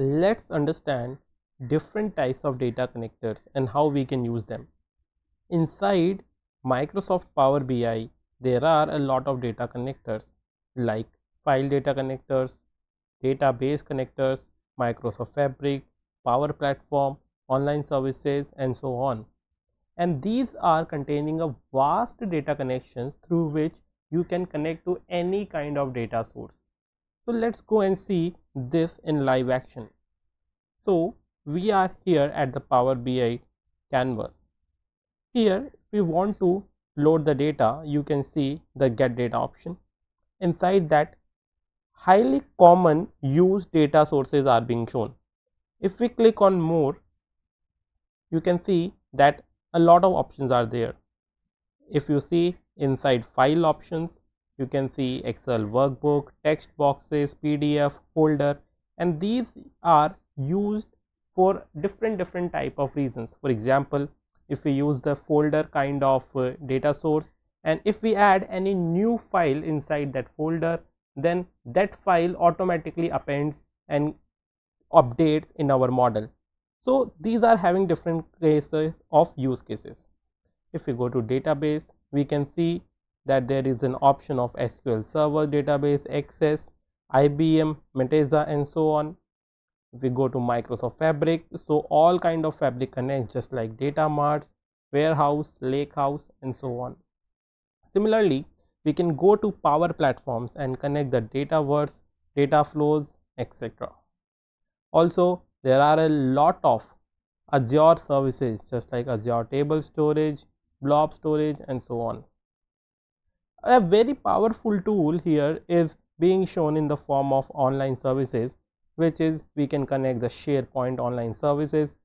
let's understand different types of data connectors and how we can use them. Inside Microsoft Power BI, there are a lot of data connectors like file data connectors, database connectors, Microsoft Fabric, Power Platform, online services, and so on. And these are containing a vast data connections through which you can connect to any kind of data source. So let's go and see this in live action. So we are here at the Power BI canvas. Here if we want to load the data, you can see the get data option. Inside that, highly common used data sources are being shown. If we click on more, you can see that a lot of options are there. If you see inside file options, you can see Excel workbook, text boxes, PDF, folder, and these are used for different type of reasons. For example, if we use the folder kind of data source, and if we add any new file inside that folder, then that file automatically appends and updates in our model. So these are having different cases of use cases. If we go to database, we can see that there is an option of SQL Server database, Access, IBM, Meteza, and so on. If we go to Microsoft Fabric, so all kind of Fabric connects just like data marts, warehouse, lakehouse, and so on. Similarly, we can go to Power Platforms and connect the Dataverse, data flows, etc. Also, there are a lot of Azure services just like Azure Table Storage, Blob Storage, and so on. A very powerful tool here is being shown in the form of online services, which is we can connect the SharePoint online services,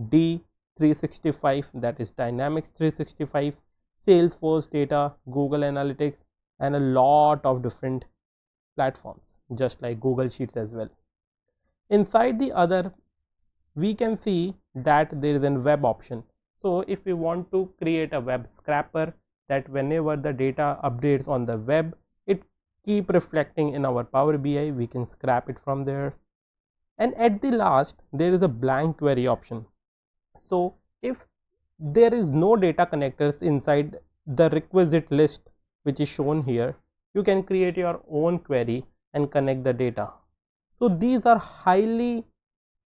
D365, that is Dynamics 365, Salesforce data, Google Analytics, and a lot of different platforms just like Google Sheets as well. Inside the other, we can see that there is a web option. So if we want to create a web scraper, that whenever the data updates on the web, it keep reflecting in our Power BI, we can scrap it from there. And at the last, there is a blank query option. So if there is no data connectors inside the requisite list which is shown here, you can create your own query and connect the data. So these are highly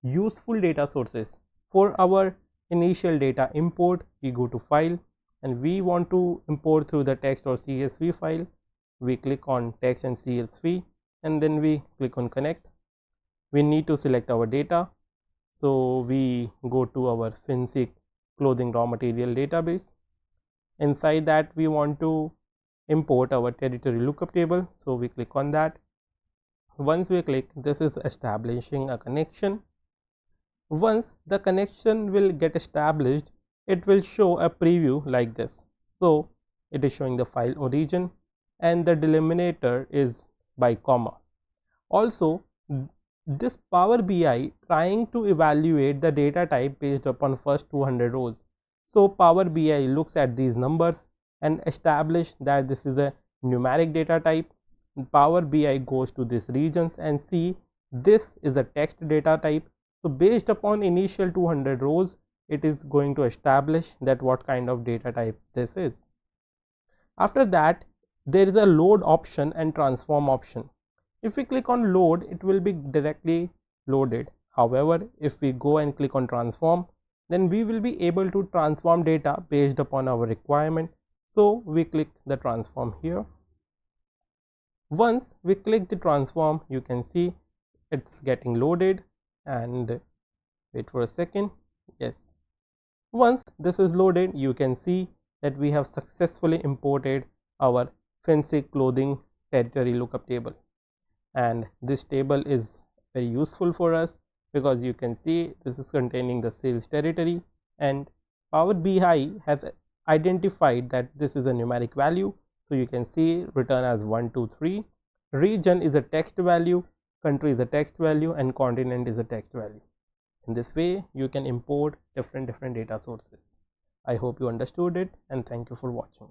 useful data sources. For our initial data import, we go to file and we want to import through the text or CSV file. We click on text and CSV and then we click on connect. We need to select our data, so we go to our FinSeek clothing raw material database. Inside that, we want to import our territory lookup table, so we click on that. Once we click, this is establishing a connection. Once the connection will get established, it will show a preview like this. So it is showing the file origin and the delimiter is by comma. Also, this Power BI trying to evaluate the data type based upon first 200 rows. So Power BI looks at these numbers and establish that this is a numeric data type. Power BI goes to these regions and see this is a text data type. So based upon initial 200 rows, it is going to establish that what kind of data type this is. After that, there is a load option and transform option. If we click on load, it will be directly loaded. However, if we go and click on transform, then we will be able to transform data based upon our requirement. So we click the transform here. Once we click the transform, you can see it's getting loaded, and wait for a second. Yes, once this is loaded, you can see that we have successfully imported our FinSeek clothing territory lookup table, and this table is very useful for us because you can see this is containing the sales territory, and Power BI has identified that this is a numeric value. So you can see return as 1, 2, 3. Region is a text value, country is a text value, and continent is a text value. In this way, you can import different data sources. I hope you understood it, and thank you for watching.